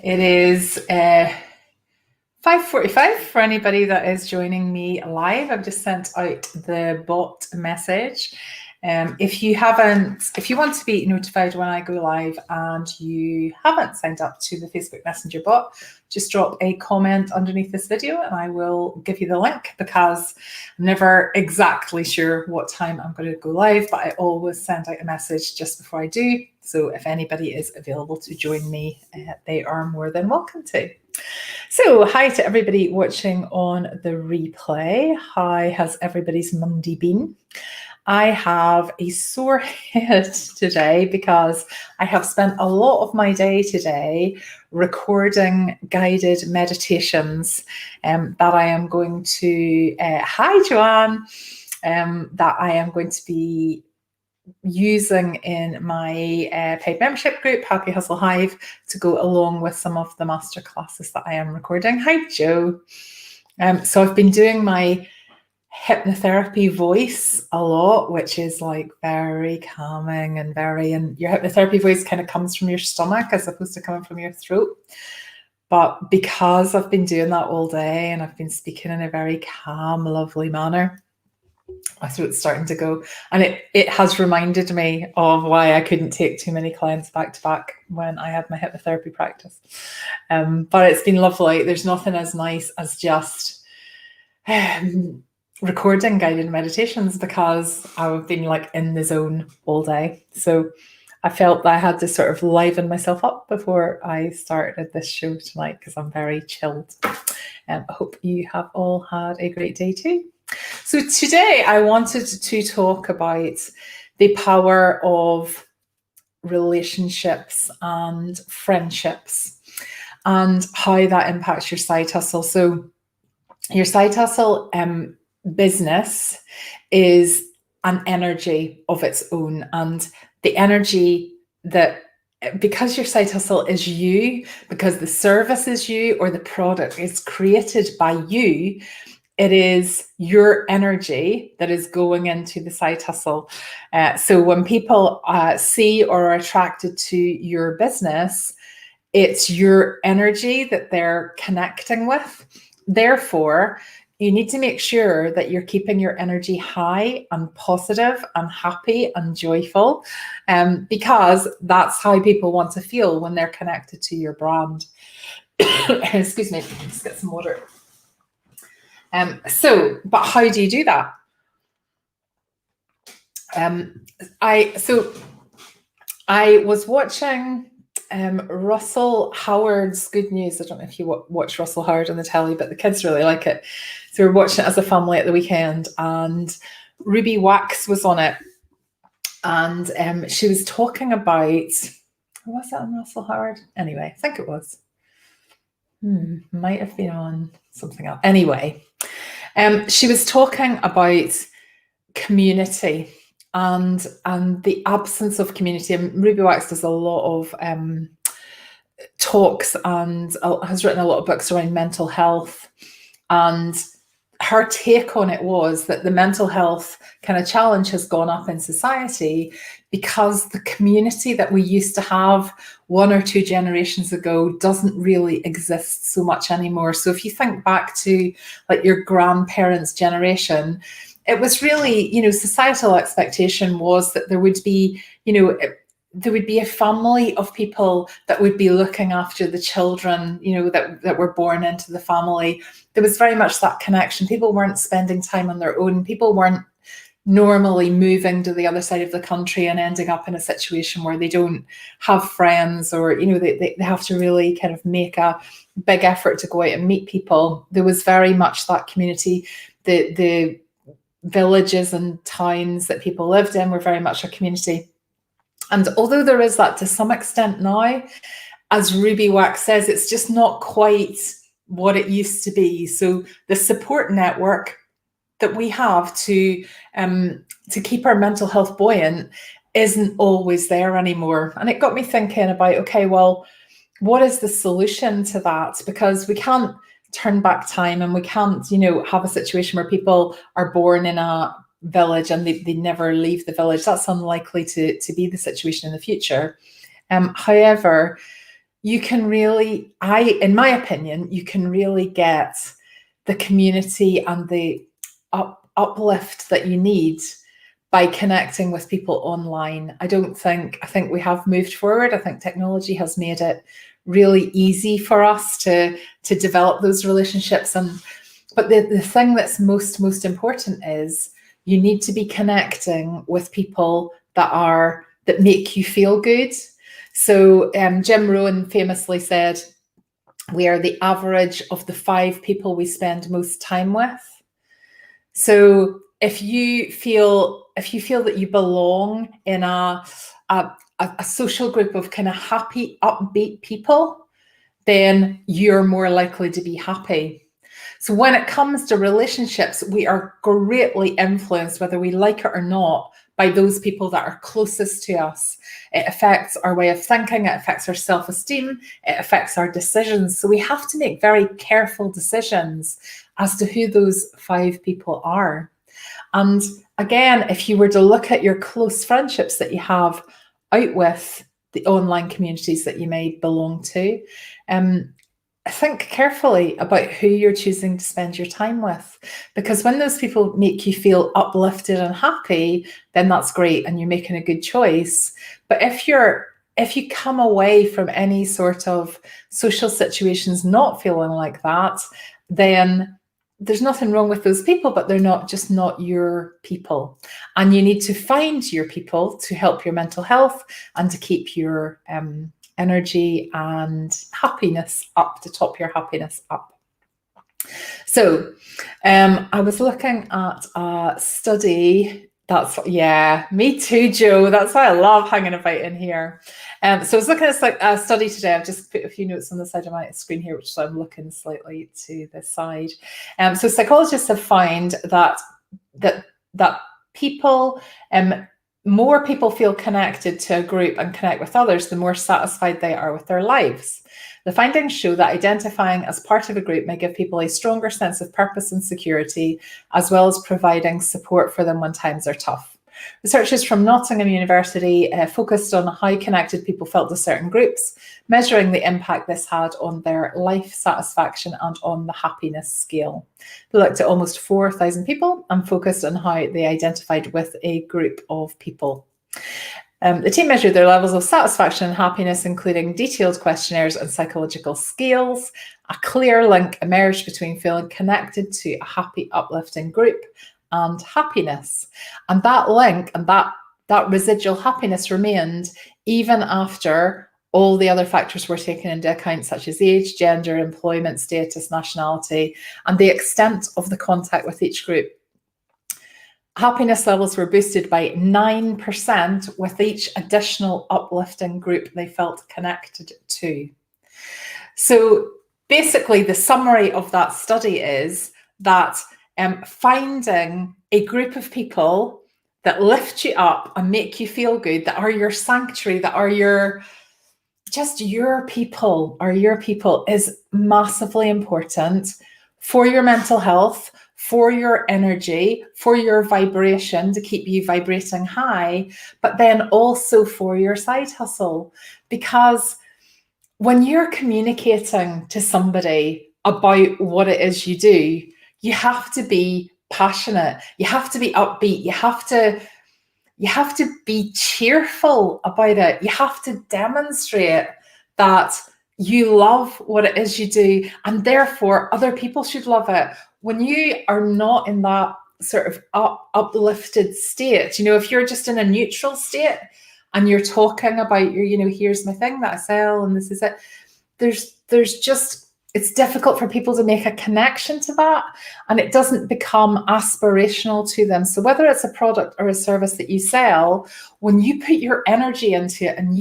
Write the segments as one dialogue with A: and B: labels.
A: It is 5:45 for anybody that is joining me live. I've just sent out the bot message. If you want to be notified when I go live and you haven't signed up to the Facebook Messenger bot, just drop a comment underneath this video and I will give you the link, because I'm never exactly sure what time I'm going to go live, but I always send out a message just before I do. So if anybody is available to join me, they are more than welcome to. So hi to everybody watching on the replay. How has everybody's Monday been? I have a sore head today because I have spent a lot of my day today recording guided meditations that I am going to, hi Joanne, that I am going to be using in my paid membership group, Happy Hustle Hive, to go along with some of the masterclasses that I am recording. Hi, Joe. So I've been doing my hypnotherapy voice a lot, which is like very calming and your hypnotherapy voice kind of comes from your stomach as opposed to coming from your throat. But because I've been doing that all day and I've been speaking in a very calm, lovely manner, my throat's starting to go, and it has reminded me of why I couldn't take too many clients back to back when I had my hypnotherapy practice. But it's been lovely. There's nothing as nice as just recording guided meditations, because I've been like in the zone all day. So I felt that I had to sort of liven myself up before I started this show tonight, because I'm very chilled. I hope you have all had a great day too. So today I wanted to talk about the power of relationships and friendships and how that impacts your side hustle. So your side hustle business is an energy of its own, and the energy that, because your side hustle is you, because the service is you or the product is created by you, it is your energy that is going into the side hustle. So when people see or are attracted to your business, it's your energy that they're connecting with. Therefore, you need to make sure that you're keeping your energy high and positive and happy and joyful, because that's how people want to feel when they're connected to your brand. Excuse me, let's get some water. But how do you do that? I was watching Russell Howard's Good News. I don't know if you watch Russell Howard on the telly, but the kids really like it. So we're watching it as a family at the weekend, and Ruby Wax was on it. And she was talking about, was that on Russell Howard? Anyway, I think it was. Might have been on something else. Anyway, she was talking about community and the absence of community. And Ruby Wax does a lot of talks and has written a lot of books around mental health. And her take on it was that the mental health kind of challenge has gone up in society because the community that we used to have 1 or 2 generations ago doesn't really exist so much anymore. So if you think back to like your grandparents' generation, it was really, societal expectation was that there would be, there would be a family of people that would be looking after the children, that were born into the family. There was very much that connection. People weren't spending time on their own. People weren't normally moving to the other side of the country and ending up in a situation where they don't have friends, or, they have to really kind of make a big effort to go out and meet people. There was very much that community. The villages and towns that people lived in were very much a community. And although there is that to some extent now, as Ruby Wax says, it's just not quite what it used to be. So the support network that we have to keep our mental health buoyant isn't always there anymore. And it got me thinking about, okay, well, what is the solution to that? Because we can't turn back time, and we can't, have a situation where people are born in a village and they never leave the village. That's unlikely to be the situation in the future. However, you can really, in my opinion, you can really get the community and the uplift that you need by connecting with people online. I think we have moved forward. I think technology has made it really easy for us to develop those relationships. But the thing that's most important is you need to be connecting with people that make you feel good. So Jim Rohn famously said, we are the average of the 5 people we spend most time with. So if you feel that you belong in a social group of kind of happy, upbeat people, then you're more likely to be happy. So when it comes to relationships, we are greatly influenced, whether we like it or not, by those people that are closest to us. It affects our way of thinking, it affects our self-esteem, it affects our decisions. So we have to make very careful decisions as to who those 5 people are. And again, if you were to look at your close friendships that you have out with the online communities that you may belong to, think carefully about who you're choosing to spend your time with, because when those people make you feel uplifted and happy, then that's great and you're making a good choice. But if you come away from any sort of social situations not feeling like that, then there's nothing wrong with those people, but they're just not your people. And you need to find your people to help your mental health and to keep your energy and happiness up, to top your happiness up. So I was looking at a study. Me too, Joe. That's why I love hanging about in here. So I was looking at a study today. I've just put a few notes on the side of my screen here, which I'm looking slightly to the side. So psychologists have found that people, more people feel connected to a group and connect with others, the more satisfied they are with their lives. The findings show that identifying as part of a group may give people a stronger sense of purpose and security, as well as providing support for them when times are tough. Researchers from Nottingham University focused on how connected people felt to certain groups, measuring the impact this had on their life satisfaction and on the happiness scale. They looked at almost 4,000 people and focused on how they identified with a group of people. The team measured their levels of satisfaction and happiness, including detailed questionnaires and psychological scales. A clear link emerged between feeling connected to a happy, uplifting group and happiness. And that link and that residual happiness remained even after all the other factors were taken into account, such as age, gender, employment status, nationality, and the extent of the contact with each group. Happiness levels were boosted by 9% with each additional uplifting group they felt connected to. So basically, the summary of that study is that finding a group of people that lift you up and make you feel good, that are your sanctuary, that are your people, is massively important for your mental health, for your energy, for your vibration, to keep you vibrating high, but then also for your side hustle. Because when you're communicating to somebody about what it is you do, you have to be passionate, you have to be upbeat, you have to be cheerful about it. You have to demonstrate that you love what it is you do, and therefore other people should love it. When you are not in that sort of uplifted state, if you're just in a neutral state and you're talking about here's my thing that I sell and this is it, it's difficult for people to make a connection to that, and it doesn't become aspirational to them. So whether it's a product or a service that you sell, when you put your energy into it and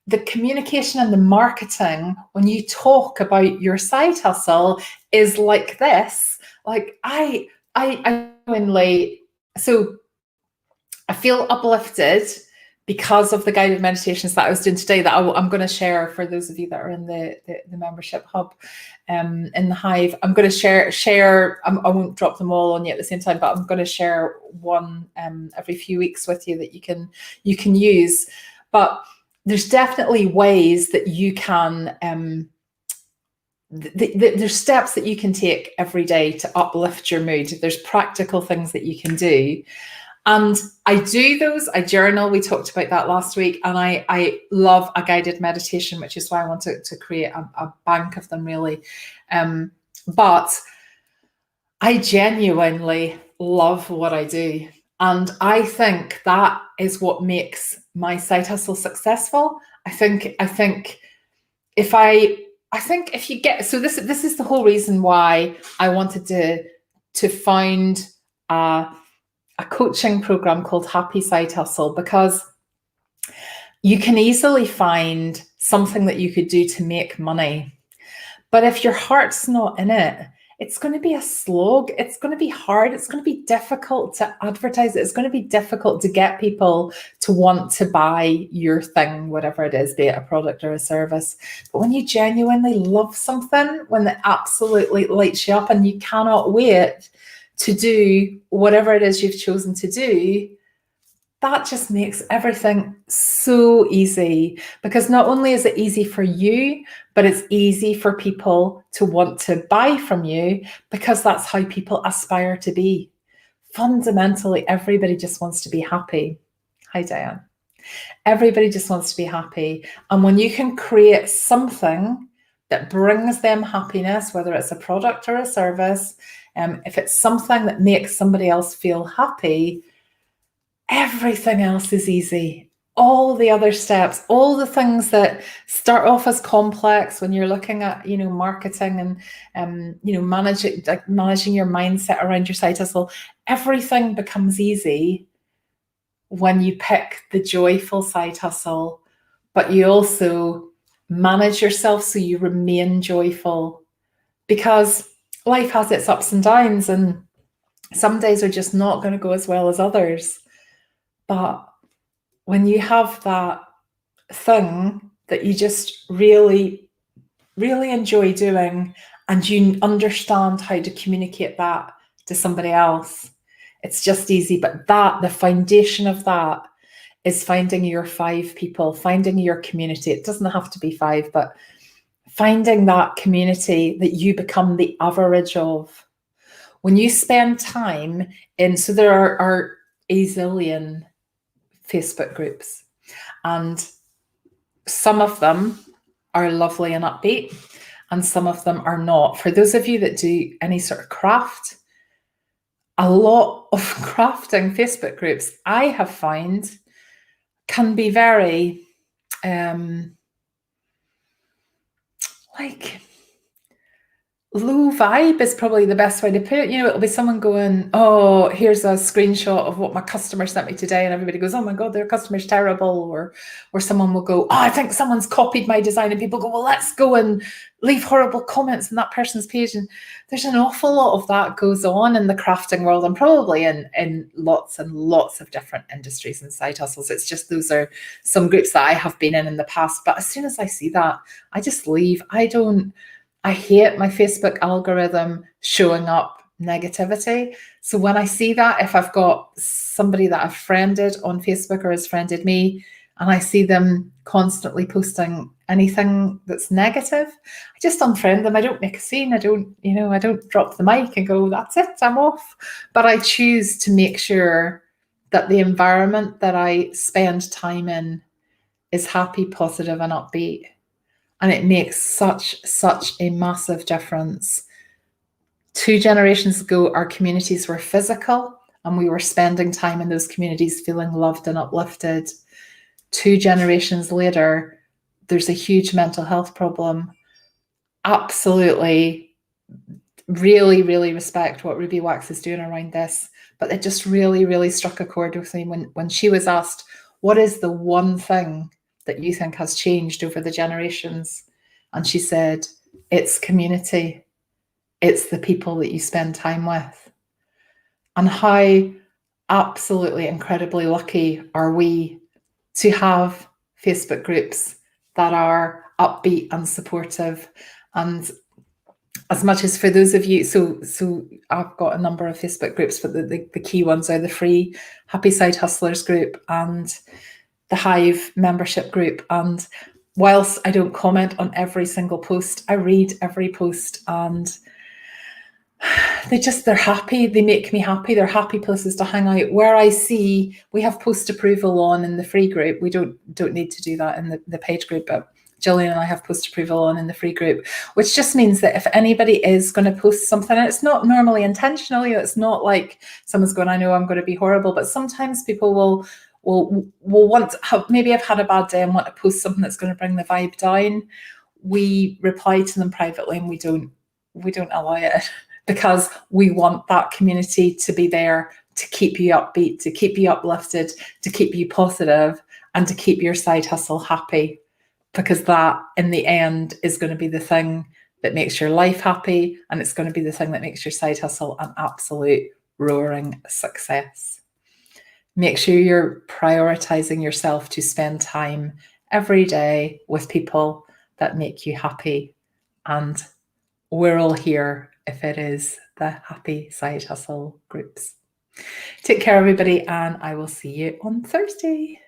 A: the communication and the marketing, when you talk about your side hustle, is like this. Like I genuinely, so I feel uplifted because of the guided meditations that I was doing today, that I'm going to share for those of you that are in the membership hub in the Hive. I'm going to share. I won't drop them all on you at the same time, but I'm going to share one every few weeks with you that you can use. But there's definitely ways that you can, there's steps that you can take every day to uplift your mood. There's practical things that you can do. And I do those. I journal. We talked about that last week. And I love a guided meditation, which is why I want to create a bank of them, really. But I genuinely love what I do. And I think that is what makes my side hustle successful. I think if you get, so this is the whole reason why I wanted to find a coaching program called Happy Side Hustle, because you can easily find something that you could do to make money. But if your heart's not in it, it's going to be a slog. It's going to be hard. It's going to be difficult to advertise it. It's going to be difficult to get people to want to buy your thing, whatever it is, be it a product or a service. But when you genuinely love something, when it absolutely lights you up and you cannot wait to do whatever it is you've chosen to do, that just makes everything so easy, because not only is it easy for you, but it's easy for people to want to buy from you, because that's how people aspire to be. Fundamentally, everybody just wants to be happy. Hi, Diane. Everybody just wants to be happy. And when you can create something that brings them happiness, whether it's a product or a service, if it's something that makes somebody else feel happy, everything else is easy. All the other steps, all the things that start off as complex when you're looking at, marketing and, managing your mindset around your side hustle, everything becomes easy when you pick the joyful side hustle, but you also manage yourself so you remain joyful, because life has its ups and downs, and some days are just not going to go as well as others. But when you have that thing that you just really, really enjoy doing, and you understand how to communicate that to somebody else, it's just easy. But the foundation of that is finding your 5 people, finding your community. It doesn't have to be 5, but finding that community that you become the average of. When you spend time in, so there are a zillion Facebook groups, and some of them are lovely and upbeat, and some of them are not. For those of you that do any sort of craft, a lot of crafting Facebook groups I have found can be very low vibe is probably the best way to put it. It'll be someone going, oh, here's a screenshot of what my customer sent me today. And everybody goes, oh my God, their customer's terrible. Or someone will go, oh, I think someone's copied my design. And people go, well, let's go and leave horrible comments on that person's page. And there's an awful lot of that goes on in the crafting world, and probably in lots and lots of different industries and side hustles. It's just, those are some groups that I have been in the past. But as soon as I see that, I just leave. I hate my Facebook algorithm showing up negativity. So when I see that, if I've got somebody that I've friended on Facebook or has friended me, and I see them constantly posting anything that's negative, I just unfriend them. I don't make a scene. I don't drop the mic and go, that's it, I'm off. But I choose to make sure that the environment that I spend time in is happy, positive, and upbeat. And it makes such a massive difference. 2 generations ago, our communities were physical, and we were spending time in those communities feeling loved and uplifted. 2 generations later, there's a huge mental health problem. Absolutely, really, really respect what Ruby Wax is doing around this. But it just really, really struck a chord with me when she was asked, what is the one thing that you think has changed over the generations? And she said, it's community. It's the people that you spend time with. And how absolutely incredibly lucky are we to have Facebook groups that are upbeat and supportive. And as much as for those of you, so I've got a number of Facebook groups, but the key ones are the free Happy Side Hustlers group and the Hive membership group. And whilst I don't comment on every single post, I read every post, and they're happy. They make me happy. They're happy places to hang out. Where I see we have post approval on in the free group, we don't need to do that in the paid group, but Gillian and I have post approval on in the free group, which just means that if anybody is going to post something, and it's not normally intentional, it's not like someone's going, I know I'm going to be horrible, but sometimes people will want to have, maybe I've had a bad day and want to post something that's going to bring the vibe down. We reply to them privately, and we don't allow it, because we want that community to be there to keep you upbeat, to keep you uplifted, to keep you positive, and to keep your side hustle happy, because that in the end is going to be the thing that makes your life happy, and it's going to be the thing that makes your side hustle an absolute roaring success. Make sure you're prioritizing yourself to spend time every day with people that make you happy, and we're all here if it is the happy side hustle groups. Take care, everybody, and I will see you on Thursday.